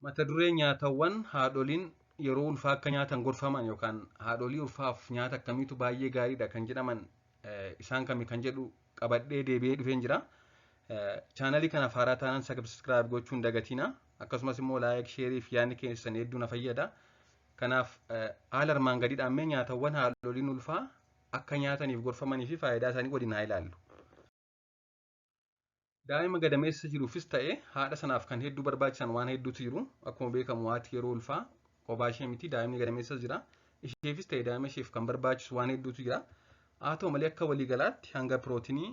Mata duree nyaatawwan haadholiin yeroo ulfaa akka nyaatan gorfaman yookaan haadholii ulfaaf nyaata akkamiitu baay'ee gaariidha kan jedhaman isaan kami kan jedhu qabadhee deebi'ee dhufeen jira. Chaanalii kanaaf haaraa taanaan sabskiraayib gochuu hin dagatina. Akkasumas immoo laayik, sheerii fi yaadni keessan hedduu na fayyada. Kanaaf haala armaan gadiidhaan mee nyaatawwan haadholiin ulfaa akka nyaataniif gorfamanii fi faayidaa isaanii waliin haa ilaallu. Daa'ima gadameessa jiruufis ta'ee haadha sanaaf kan hedduu barbaachisan waan hedduutu jiru. Akkuma beekamu haati yeroo ulfaa kophaa ishee miti, daa'imni gadameessas jira. Isheefis ta'ee daa'ima isheef kan barbaachisu waan hedduutu jira. Haa ta'u malee akka waliigalaatti hanga pirootinii,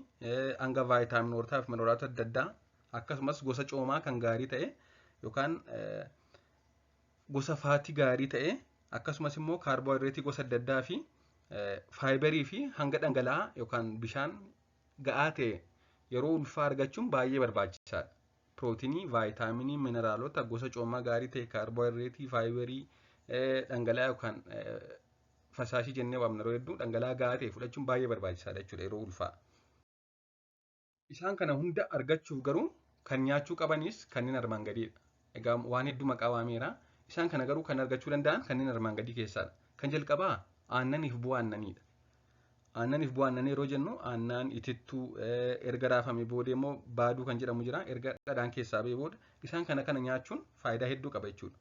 hanga vaayitaaminoota fi mineraaloota adda addaa akkasumas gosa coomaa kan gaarii ta'e yookaan gosa faatii gaarii ta'e akkasumas immoo kaarboohayidireetii gosa adda addaa fi faayibarii fi hanga dhangala'aa yookaan bishaan ga'aa ta'e yeroo ulfaa argachuun baay'ee barbaachisaadha. Pirootinii, vaayitaaminii, mineraalota, gosa coomaa gaarii ta'e, kaarboohayidireetii, faayibarii, dhangala'aa yookaan fasaashii jennee waamna yeroo hedduu dhangala'aa ga'aa ta'e fudhachuun baay'ee barbaachisaadha jechuudha yeroo ulfaa. Isaan kana hunda argachuuf garuu kan nyaachuu qabanis kanneen armaan gadiidha. Egaa waan hedduu maqaa waameera. Isaan kana garuu kan argachuu danda'an kanneen armaan gadii keessaadha. Kan jalqabaa aannaniif bu'aa aannaniidha. Aannaniif bu'aa aannanii yeroo jennu aannan itittuu erga raafamee booda immoo baaduu kan jedhamu jira. Erga dhadhaan keessaa ba'ee booda isaan kana nyaachuun faayidaa hedduu qaba jechuudha.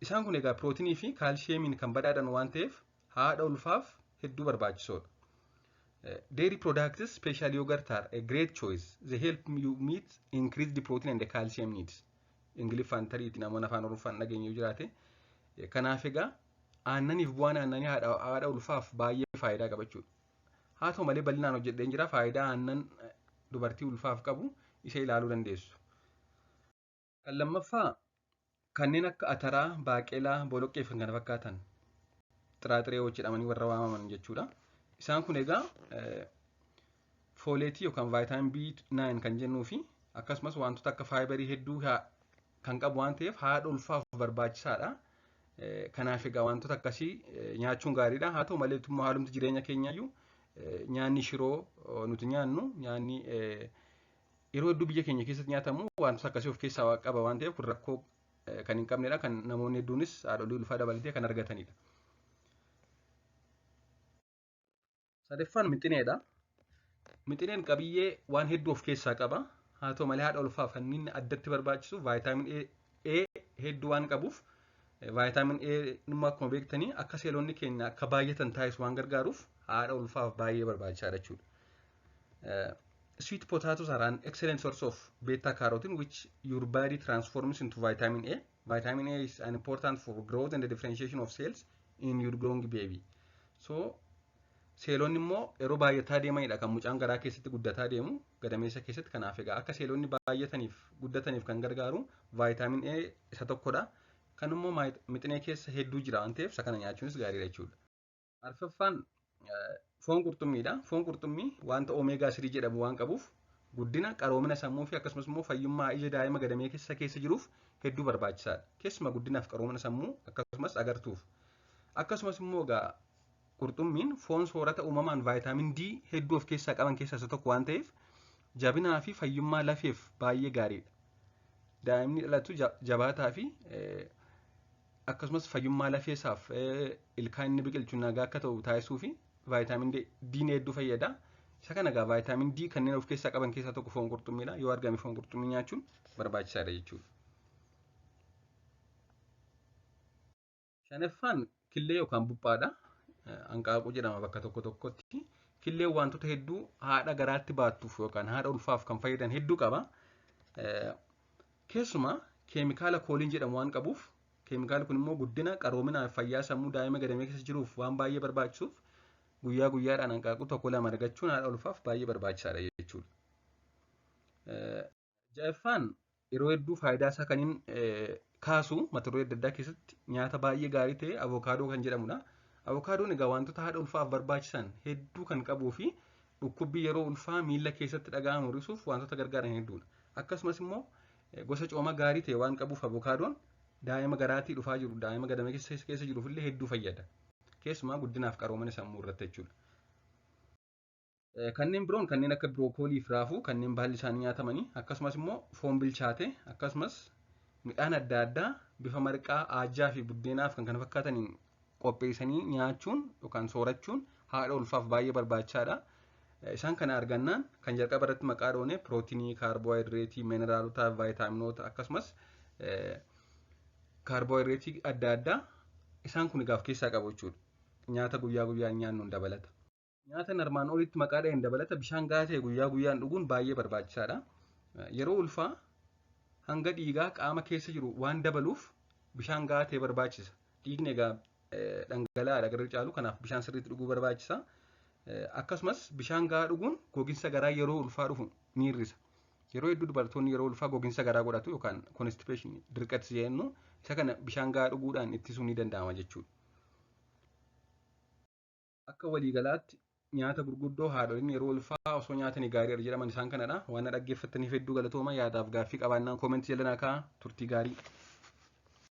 Isaan kun egaa pirootinii fi kaalshiyeemiin kan badhaadhan waan ta'eef haadha ulfaaf hedduu barbaachisoodha. Dairy products, especially yogurt, are a great choice. They help you meet increased protein and the calcium needs. Ingiliffaan tariitiin namoonni afaan Oromoffaan dhageenyu jiraate. Kanaaf egaa aannaniif bu'aan aannanii haadha ulfaaf baay'ee faayidaa qaba jechuudha. Haa ta'u malee bal'inaan hojjedheen jira. Faayidaa aannan dubartii ulfaaf qabu isa ilaaluu dandeessu. Kan lammaffaa kanneen akka ataraa, baaqelaa, boloqqee fi kana fakkaatan xiraaxiree jedhamanii warra waamaman jechuudha. Isaan kun egaa fooleetii yookaan vaayitaamin B9 kan jennuu fi akkasumas wantoota akka faayibarii hedduu kan qabu waan ta'eef haadha ulfaaf barbaachisaadha. Kanaaf egaa wantoota akkasii nyaachuun gaariidha. Haa ta'u malee haalumti jireenya keenyaayyuu nyaanni shiroo nuti nyaannu nyaanni yeroo hedduu biyya keenya keessatti nyaatamu wantoota akkasii of keessaa qaba waan ta'eef kun rakkoo kan hin qabnedha. Kan namoonni hedduunis haadholii ulfaa dabalatee kan argatanidha. Sadaffaan mixineedha. Mixineen qabiyyee waan hedduu of keessaa qaba. Haa ta'u malee haadha ulfaaf kan inni addatti barbaachisu vaayitaamin A hedduu waan qabuuf vaayitaamin A immoo akkuma beektanii akka seelonni keenya akka baay'atan taasisu waan gargaaruuf haadha ulfaaf baay'ee barbaachisaadha jechuudha. Sweet potatoes are an excellent source of beta carotene which your body transforms into vitamin A. Vitamin A is important for growth and the differentiation of cells in your growing baby. So seelonni immoo yeroo baay'ataa deemanidha kan mucaan garaa keessatti guddataa deemu gadameessa keessatti. Kanaaf egaa akka seelonni baay'ataniif guddataniif kan gargaaru vaayitaamin A isa tokkodha. Kan immoo mixinee keessa hedduu jira waan ta'eef isa kana nyaachuunis gaariidha jechuudha. Arfaffaan foon qurxummiidha. Foon qurxummii wanta omeegaa 3 jedhamu waan qabuuf guddina, qaroomina sammuu fi akkasumas immoo fayyummaa ija daa'ima gadamee keessa jiruuf hedduu barbaachisaadha. Keessumaa guddinaaf qaroomina sammuu akkasumas agartuuf. Akkasumas immoo egaa qurxummiin foon soorata uumamaan vaayitaamin D hedduu of keessaa qaban keessaa isa tokko waan ta'eef jabinaa fi fayyummaa lafeef baay'ee gaariidha. Daa'imni dhalatu jabaataa fi akkasumas fayyummaa lafeessaaf ilkaan inni biqilchu nagaa akka ta'u taasisuu fi vaayitaamin D hedduu fayyada. Isa kana egaa vaayitaamin D kanneen of keessaa qaban keessaa tokko foon qurxummiidha. Yoo argame foon qurxummii nyaachuun barbaachisaadha jechuudha. Shanaffaan killee yookaan buphaadha. Hanqaaquu jedhama bakka tokko tokkotti. Killeen wantoota hedduu haadha garaatti baattuuf yookaan haadha ulfaaf kan fayyadan hedduu qaba. Keessumaa keemikaala kooliin jedhamu waan qabuuf keemikaalli kun immoo guddina, qaroominaa fi fayyaa sammuu daa'ima gadamee keessa jiruuf waan baay'ee barbaachisuuf guyyaa guyyaadhaan hanqaaquu tokko lama argachuun haadha ulfaaf baay'ee barbaachisaadha jechuudha. Ja'affaan yeroo hedduu faayidaa isaa kan kaasu mata duree adda addaa keessatti nyaata baay'ee gaarii ta'e avokaadoo kan jedhamudha. Avokaadoon egaa wantoota haadha ulfaaf barbaachisan hedduu kan qabuu fi dhukkubbii yeroo ulfaa miila keessatti dhaga'amu hir'isuuf wantoota gargaaran hedduudha. Akkasumas immoo gosa cooma gaarii ta'e waan qabuuf avokaadoon daa'ima garaatii dhufaa jiru, daa'ima gadamee keessa jiruuf illee hedduu fayyada. Keessumaa guddinaaf qaroomina sammuu irratti jechuudha. Kanneen biroon kanneen akka birookoolii fi raafuu kanneen baalli isaanii nyaatamanii akkasumas immoo foon bilchaate akkasumas midhaan adda addaa bifa marqaa, aajjaa fi buddeenaaf kan kana fakkaataniin qopheessanii nyaachuun yookaan soorachuun haadha ulfaaf baay'ee barbaachisaadha. Isaan kana argannaan kan jalqaba irratti maqaa dhoone pirootinii, kaarboohayidireetii, mineraalota, vaayitaaminoota akkasumas kaarboohayidireetii adda addaa isaan kun egaa of keessaa qabu jechuudha. Nyaata guyyaa guyyaan nyaannuun dabalata. Nyaata armaan olitti maqaa dha'een dabalata bishaan gahaa ta'e guyyaa guyyaan dhuguun baay'ee barbaachisaadha. Yeroo ulfaa hanga dhiigaa qaama keessa jiru waan dabaluuf bishaan gahaa ta'e barbaachisa. Dhiigni egaa dhangala'aadha garri caalu, kanaaf bishaan sirriitti dhuguu barbaachisa. Akkasumas bishaan gahaa dhuguun gogiinsa garaa yeroo ulfaa dhufu ni hir'isa. Yeroo hedduu dubartoonni yeroo ulfaa gogiinsa garaa godhatu yookaan constipation dirqatti jennu isa kana bishaan gahaa dhuguudhaan ittisuu ni danda'ama jechuudha. Akka waliigalaatti nyaata gurguddoo haadholiin yeroo ulfaa osoo nyaatanii gaarii jedhaman isaan kanadha. Waan dhaggeeffattaniif hedduu galatooma. Yaadaaf gaaffii qabaannaan koomentii jala naa kaa'aa. Turtii gaarii.